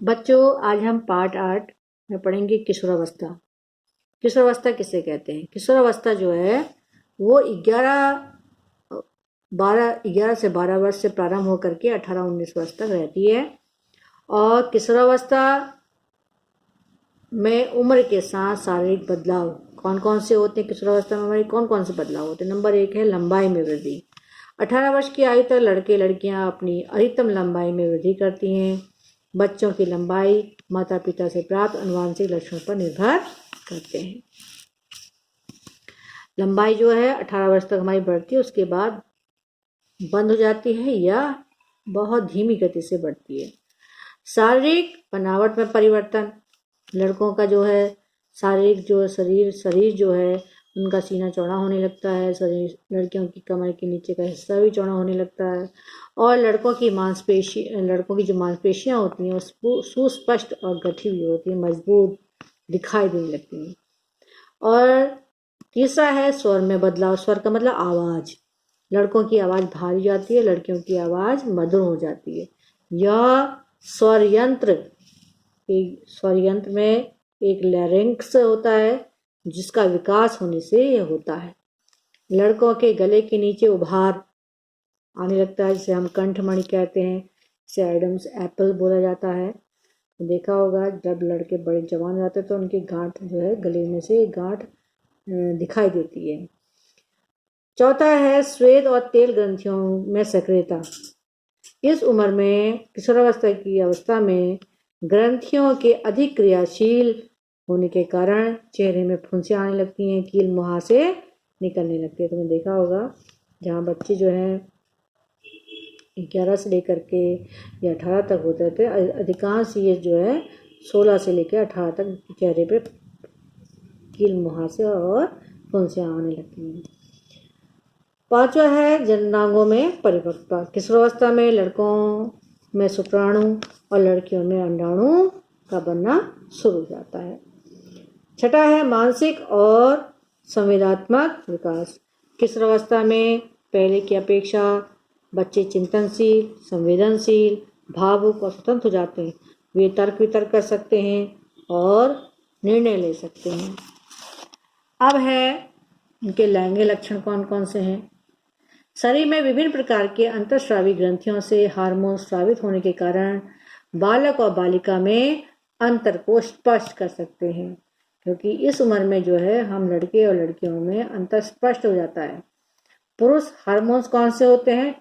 बच्चों, आज हम पार्ट 8 में पढ़ेंगे किशोरावस्था। किशोरावस्था किसे कहते हैं? किशोरावस्था जो है वो 11 से 12 वर्ष से प्रारंभ होकर के 18-19 वर्ष तक रहती है। और किशोरावस्था में उम्र के साथ शारीरिक बदलाव कौन कौन से होते हैं? किशोरावस्था में हमारे कौन कौन से बदलाव होते हैं? नंबर 1 है लंबाई में वृद्धि। 18 वर्ष की आयु तक लड़के लड़कियां अपनी अधिकतम लंबाई में वृद्धि करती हैं। बच्चों की लंबाई माता पिता से प्राप्त आनुवंशिक लक्षणों पर निर्भर करते हैं। लंबाई जो है 18 वर्ष तक हमारी बढ़ती है, उसके बाद बंद हो जाती है या बहुत धीमी गति से बढ़ती है। शारीरिक बनावट में परिवर्तन, लड़कों का जो है शारीरिक जो शरीर जो है उनका सीना चौड़ा होने लगता है, शरीर लड़कियों की कमर के नीचे का हिस्सा भी चौड़ा होने लगता है, और लड़कों की जो मांसपेशियां होती हैं वो सुस्पष्ट और गठी हुई होती हैं, मजबूत दिखाई देने लगती हैं। और तीसरा है स्वर में बदलाव। स्वर का मतलब आवाज। लड़कों की आवाज भारी जाती है, लड़कियों की आवाज मधुर हो जाती है। यह स्वर यंत्र में एक लैरिंक्स होता है जिसका विकास होने से यह होता है। लड़कों के गले के नीचे उभार आने लगता है, जिसे हम कंठमणि कहते हैं, इसे एडम्स एप्पल बोला जाता है। देखा होगा जब लड़के बड़े जवान हो जाते हैं तो उनकी गांठ जो है गले में से गांठ दिखाई देती है। चौथा है स्वेद और तेल ग्रंथियों में सक्रियता। इस उम्र में किशोरावस्था की अवस्था में ग्रंथियों के अधिक क्रियाशील होने के कारण चेहरे में फुंसियाँ आने लगती हैं, कील मुहासे निकलने लगती है। तुमने देखा होगा जहाँ बच्चे जो हैं 11 से लेकर के या 18 तक होते थे, अधिकांश ये जो है 16 से लेकर 18 तक चेहरे पे कील मुहासे और फुंसियाँ आने लगती हैं। पांचवा है जननांगों में परिपक्वता। किशोरावस्था में लड़कों में शुक्राणु और लड़कियों में अंडाणु का बनना शुरू हो जाता है। छठा है मानसिक और संवेदनात्मक विकास। किशोरावस्था में पहले की अपेक्षा बच्चे चिंतनशील, संवेदनशील, भावुक और स्वतंत्र हो जाते हैं। वे तर्क वितर्क कर सकते हैं और निर्णय ले सकते हैं। अब है इनके लैंगिक लक्षण कौन कौन से हैं? शरीर में विभिन्न प्रकार के अंतःस्रावी ग्रंथियों से हार्मोन स्रावित होने के कारण बालक और बालिका में अंतर को स्पष्ट कर सकते हैं, क्योंकि इस उम्र में जो है हम लड़के और लड़कियों में अंतर स्पष्ट हो जाता है। पुरुष हार्मोन्स कौन से होते हैं?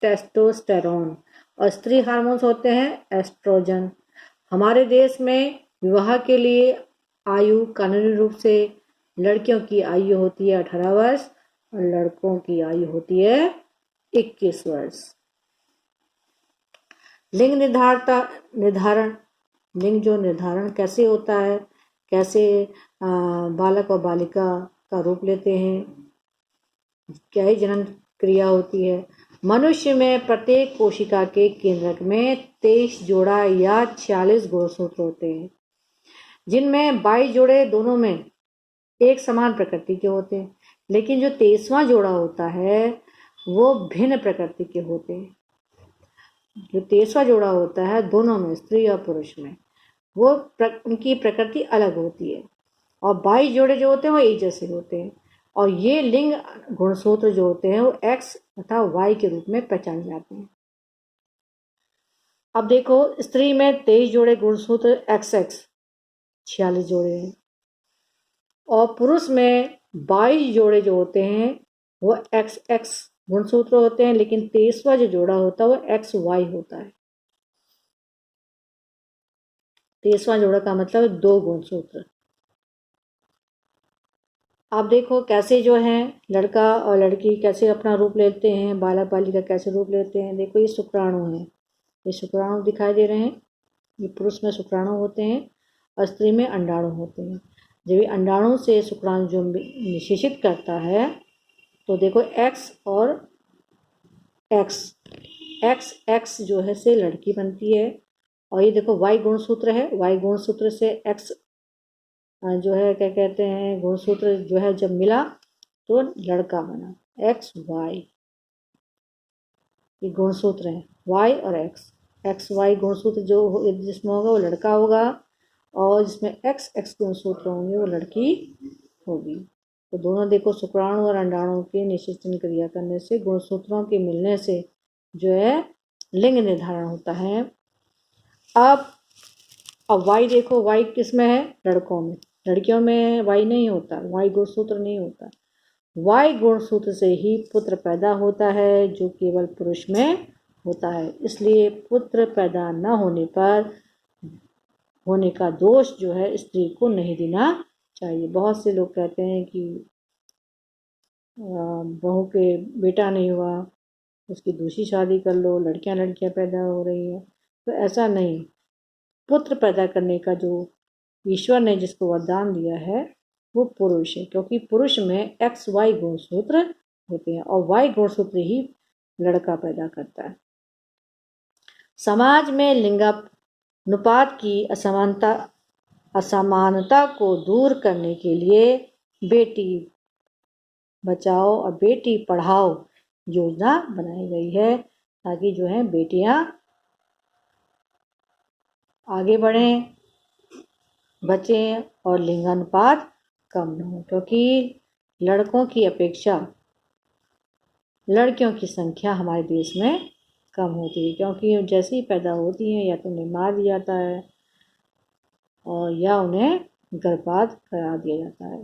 टेस्टोस्टेरोन। और स्त्री हार्मोन्स होते हैं एस्ट्रोजन। हमारे देश में विवाह के लिए आयु कानूनी रूप से लड़कियों की आयु होती है 18 वर्ष और लड़कों की आयु होती है 21 वर्ष। लिंग निर्धारण कैसे होता है? कैसे बालक और बालिका का रूप लेते हैं? क्या ही जनन क्रिया होती है? मनुष्य में प्रत्येक कोशिका के केंद्रक में 23 जोड़ा या 46 गुणसूत्र होते हैं, जिनमें 22 जोड़े दोनों में एक समान प्रकृति के होते हैं, लेकिन जो 23वां जोड़ा होता है वो भिन्न प्रकृति के होते हैं। जो 23वां जोड़ा होता है दोनों में, स्त्री और पुरुष में, वो उनकी प्रकृति अलग होती है। और 22 जोड़े जो होते हैं वो एक जैसे होते हैं। और ये लिंग गुणसूत्र जो होते हैं वो X तथा Y के रूप में पहचाने जाते हैं। अब देखो, स्त्री में 23 जोड़े गुणसूत्र XX 46 जोड़े हैं, और पुरुष में 22 जोड़े जो होते हैं वो XX गुणसूत्र होते हैं, लेकिन 23वां जो जोड़ा होता है वो XY होता है। 23वां जोड़ा का मतलब 2 गुणसूत्र। आप देखो कैसे जो है लड़का और लड़की कैसे अपना रूप लेते हैं, बालक बालिका कैसे रूप लेते हैं। देखो ये शुक्राणु है, ये शुक्राणु दिखाई दे रहे हैं। ये पुरुष में शुक्राणु होते हैं और स्त्री में अंडाणु होते हैं। जब ये अंडाणु से शुक्राणु जो निषेचित करता है तो देखो X और X जो है से लड़की बनती है। और ये देखो Y गुणसूत्र है, Y गुणसूत्र से X जो है क्या कहते हैं गुणसूत्र जो है जब मिला तो लड़का बना XY। ये गुणसूत्र है Y और X। XY गुणसूत्र जिसमें होगा वो लड़का होगा, और जिसमें XX गुणसूत्र होंगे वो लड़की होगी। तो दोनों देखो, शुक्राणु और अंडाणु के निषेचन क्रिया करने से, गुणसूत्रों के मिलने से जो है लिंग निर्धारण होता है। अब वाई देखो, वाई किस में है? लड़कों में। लड़कियों में वाई नहीं होता, वाई गुणसूत्र नहीं होता। वाई गुणसूत्र से ही पुत्र पैदा होता है, जो केवल पुरुष में होता है। इसलिए पुत्र पैदा न होने का दोष जो है स्त्री को नहीं देना चाहिए। बहुत से लोग कहते हैं कि बहू के बेटा नहीं हुआ, उसकी दूसरी शादी कर लो, लड़कियां पैदा हो रही हैं। तो ऐसा नहीं, पुत्र पैदा करने का जो ईश्वर ने जिसको वरदान दिया है वो पुरुष है, क्योंकि पुरुष में XY गुणसूत्र होते हैं और Y गुणसूत्र ही लड़का पैदा करता है। समाज में लिंगानुपात की असमानता को दूर करने के लिए बेटी बचाओ और बेटी पढ़ाओ योजना बनाई गई है, ताकि जो है बेटियां आगे बढ़ें, बचें और लिंगानुपात कम न हो, क्योंकि लड़कों की अपेक्षा लड़कियों की संख्या हमारे देश में कम होती है, क्योंकि जैसे ही पैदा होती हैं या तो उन्हें मार दिया जाता है और या उन्हें गर्भपात करा दिया जाता है।